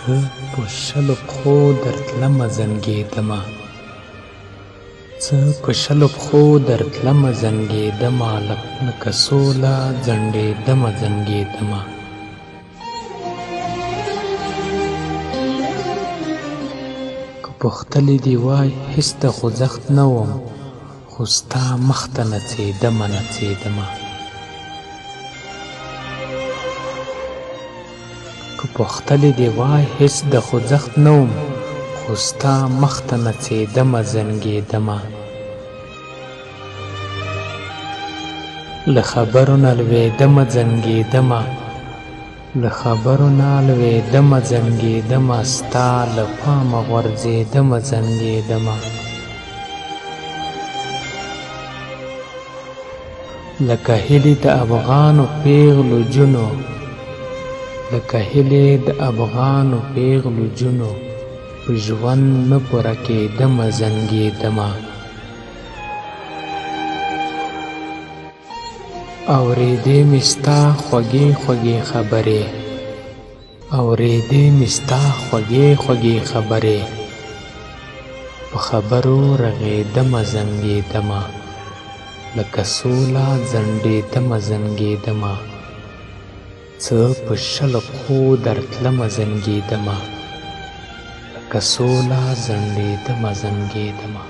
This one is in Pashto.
زه په شلو پښو درتلمه زنګېدمه، زه په شلو پښو درتلمه زنګېدمه، لکه سوله ځنډېدمه زنګېدمه. که پوښتلې دې وای هېڅ د خوځښت نه وم، خو ستا مخ ته نڅېدمه نڅېدمه. که پوښتلې دې وای هېڅ د خوځښت نه وم، خو ستا مخ ته نڅېدمه زنګېدمه. له خبرو نه لوېدمه زنګېدمه، له خبرو نه لوېدمه زنګېدمه، ستا له پامه غورځېدمه زنګېدمه. لکه هیلې د افغانو پېغلو جونو، لکه هیلې د افغانو پېغلو جونو، په ژوند نه پوره کېدمه زنګېدمه. اورېدې مې ستا خوږې خوږې خبرې، اورېدې مې ستا خوږې خوږې خبرې، په خبرو رغېدمه زنګېدمه، لکه سوله ځنډېدمه زنګېدمه. زه په شلو پښو درتلمه زنګېدمه، لکه سوله ځنډېدمه زنګېدمه.